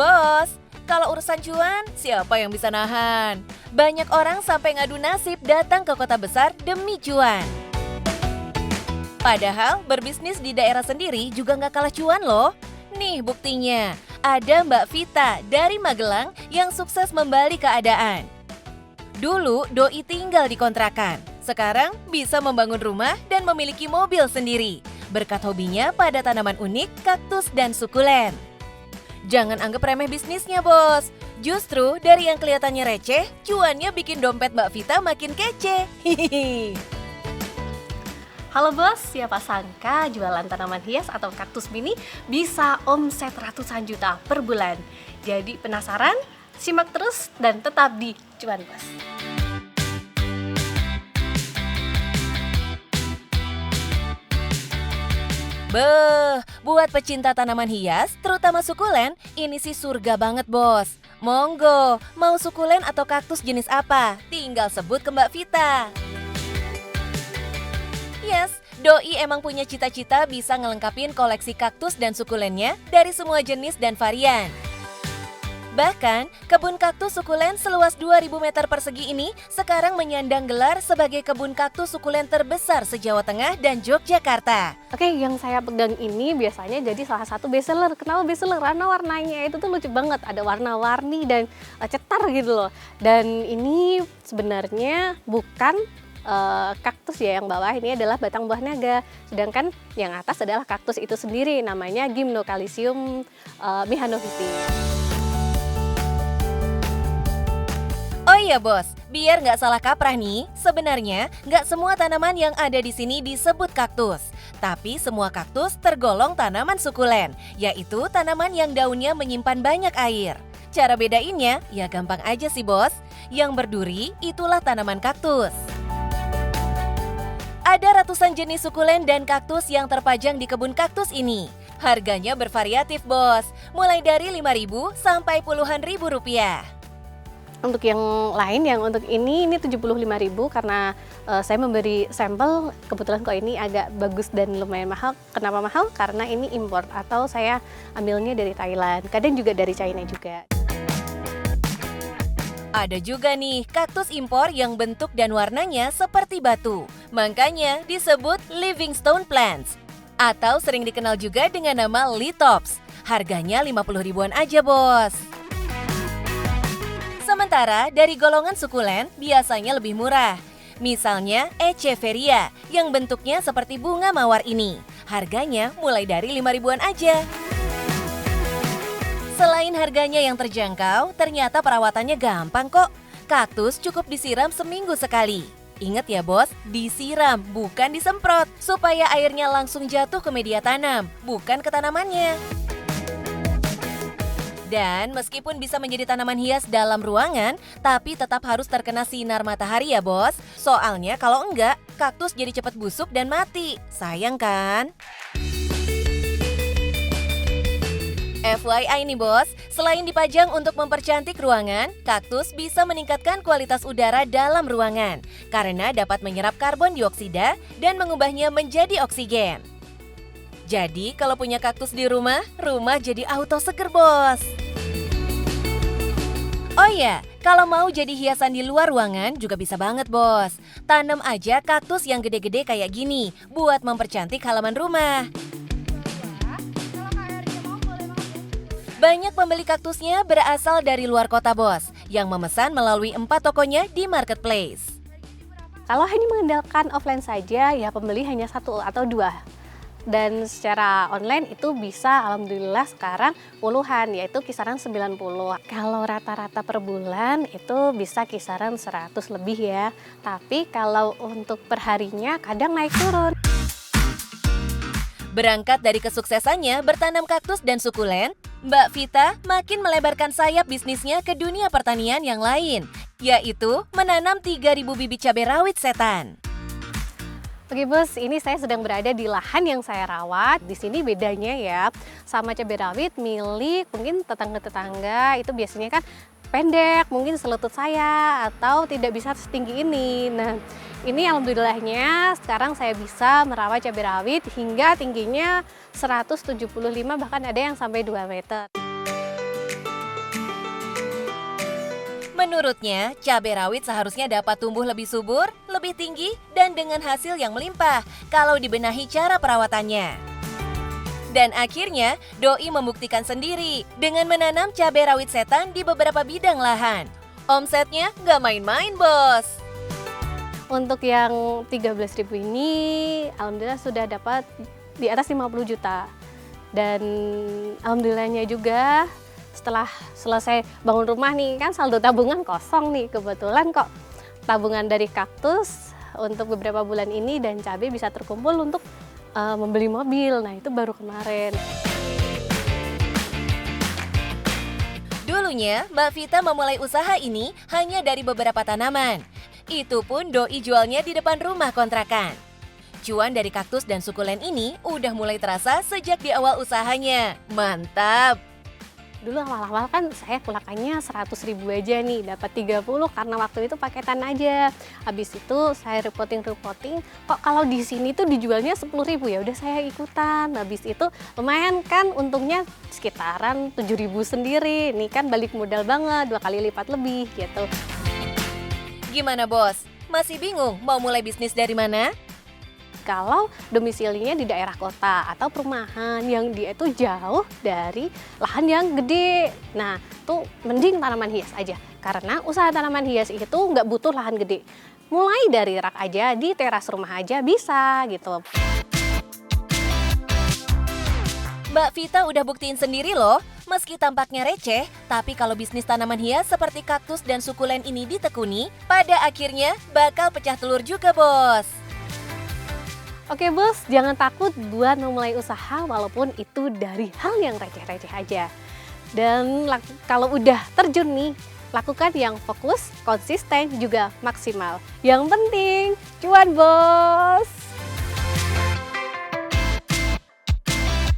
Bos, kalau urusan cuan, siapa yang bisa nahan? Banyak orang sampai ngadu nasib datang ke kota besar demi cuan. Padahal berbisnis di daerah sendiri juga nggak kalah cuan loh. Nih buktinya, ada Mbak Vita dari Magelang yang sukses membalik keadaan. Dulu doi tinggal di kontrakan, sekarang bisa membangun rumah dan memiliki mobil sendiri. Berkat hobinya pada tanaman unik, kaktus, dan sukulen. Jangan anggap remeh bisnisnya, bos. Justru dari yang kelihatannya receh, cuannya bikin dompet Mbak Vita makin kece. Hihihi. Halo bos, siapa sangka jualan tanaman hias atau kaktus mini bisa omset ratusan juta per bulan. Jadi penasaran? Simak terus dan tetap di Cuan Bos. Beuh, buat pecinta tanaman hias, terutama sukulen, ini sih surga banget bos. Monggo, mau sukulen atau kaktus jenis apa? Tinggal sebut ke Mbak Vita. Yes, doi emang punya cita-cita bisa ngelengkapin koleksi kaktus dan sukulennya dari semua jenis dan varian. Bahkan, kebun kaktus sukulen seluas 2.000 meter persegi ini sekarang menyandang gelar sebagai kebun kaktus sukulen terbesar se-Jawa Tengah dan Yogyakarta. Oke, yang saya pegang ini biasanya jadi salah satu bestseller. Kenapa bestseller? Karena warnanya itu tuh lucu banget, ada warna-warni dan cetar gitu loh. Dan ini sebenarnya bukan kaktus ya, yang bawah ini adalah batang buah naga, sedangkan yang atas adalah kaktus itu sendiri, namanya Gymnocalycium mihanoviti. Oh iya bos, biar nggak salah kaprah nih, sebenarnya nggak semua tanaman yang ada di sini disebut kaktus. Tapi semua kaktus tergolong tanaman sukulen, yaitu tanaman yang daunnya menyimpan banyak air. Cara bedainnya, ya gampang aja sih bos. Yang berduri, itulah tanaman kaktus. Ada ratusan jenis sukulen dan kaktus yang terpajang di kebun kaktus ini. Harganya bervariatif bos, mulai dari 5.000 sampai puluhan ribu rupiah. Untuk yang lain, yang untuk ini 75.000 karena saya memberi sampel, kebetulan kok ini agak bagus dan lumayan mahal. Kenapa mahal? Karena ini import atau saya ambilnya dari Thailand, kadang juga dari China juga. Ada juga nih kaktus impor yang bentuk dan warnanya seperti batu. Makanya disebut living stone plants. Atau sering dikenal juga dengan nama lithopes. Harganya 50 ribuan aja bos. Sementara dari golongan sukulen biasanya lebih murah. Misalnya Echeveria yang bentuknya seperti bunga mawar ini. Harganya mulai dari 5 ribuan aja. Selain harganya yang terjangkau, ternyata perawatannya gampang kok. Kaktus cukup disiram seminggu sekali. Ingat ya bos, disiram bukan disemprot, supaya airnya langsung jatuh ke media tanam, bukan ke tanamannya. Dan meskipun bisa menjadi tanaman hias dalam ruangan, tapi tetap harus terkena sinar matahari ya bos. Soalnya kalau enggak, kaktus jadi cepat busuk dan mati. Sayang kan? FYI nih bos, selain dipajang untuk mempercantik ruangan, kaktus bisa meningkatkan kualitas udara dalam ruangan karena dapat menyerap karbon dioksida dan mengubahnya menjadi oksigen. Jadi kalau punya kaktus di rumah, rumah jadi auto seger bos. Oh iya, kalau mau jadi hiasan di luar ruangan juga bisa banget bos. Tanam aja kaktus yang gede-gede kayak gini buat mempercantik halaman rumah. Banyak pembeli kaktusnya berasal dari luar kota bos, yang memesan melalui 4 tokonya di marketplace. Kalau hanya mengandalkan offline saja, ya pembeli hanya 1 atau 2. Dan secara online itu bisa alhamdulillah sekarang puluhan, yaitu kisaran 90. Kalau rata-rata per bulan itu bisa kisaran 100 lebih ya. Tapi kalau untuk perharinya kadang naik turun. Berangkat dari kesuksesannya bertanam kaktus dan sukulen, Mbak Vita makin melebarkan sayap bisnisnya ke dunia pertanian yang lain, yaitu menanam 3.000 bibit cabai rawit setan. Oke bos, ini saya sedang berada di lahan yang saya rawat. Di sini bedanya ya, sama cabai rawit milik mungkin tetangga-tetangga itu biasanya kan pendek, mungkin selutut saya atau tidak bisa setinggi ini. Nah, ini alhamdulillahnya sekarang saya bisa merawat cabai rawit hingga tingginya 175 bahkan ada yang sampai 2 meter. Menurutnya, cabai rawit seharusnya dapat tumbuh lebih subur, lebih tinggi, dan dengan hasil yang melimpah kalau dibenahi cara perawatannya. Dan akhirnya, Doi membuktikan sendiri dengan menanam cabai rawit setan di beberapa bidang lahan. Omsetnya nggak main-main, bos. Untuk yang 13.000 ini, alhamdulillah sudah dapat di atas 50 juta. Dan alhamdulillahnya juga setelah selesai bangun rumah nih, kan saldo tabungan kosong nih. Kebetulan kok tabungan dari kaktus untuk beberapa bulan ini dan cabai bisa terkumpul untuk membeli mobil. Nah, itu baru kemarin. Dulunya, Mbak Vita memulai usaha ini hanya dari beberapa tanaman. Itu pun Doi jualnya di depan rumah kontrakan. Cuan dari kaktus dan sukulen ini udah mulai terasa sejak di awal usahanya. Mantap! Dulu awal-awal kan saya kulakannya 100.000 aja nih, dapat 30 karena waktu itu paketan aja. Habis itu saya reporting, kok kalau di sini tuh dijualnya 10.000, ya udah saya ikutan. Habis itu lumayan kan untungnya sekitaran 7.000 sendiri. Ini kan balik modal banget, 2 kali lipat lebih gitu. Gimana bos? Masih bingung mau mulai bisnis dari mana? Kalau domisilinya di daerah kota atau perumahan yang dia itu jauh dari lahan yang gede. Nah, tuh mending tanaman hias aja. Karena usaha tanaman hias itu nggak butuh lahan gede. Mulai dari rak aja, di teras rumah aja bisa gitu. Mbak Vita udah buktiin sendiri loh. Meski tampaknya receh, tapi kalau bisnis tanaman hias seperti kaktus dan sukulen ini ditekuni, pada akhirnya bakal pecah telur juga bos. Oke bos, jangan takut buat memulai usaha walaupun itu dari hal yang receh-receh aja. Dan kalau udah terjun nih, lakukan yang fokus, konsisten, juga maksimal. Yang penting, cuan bos!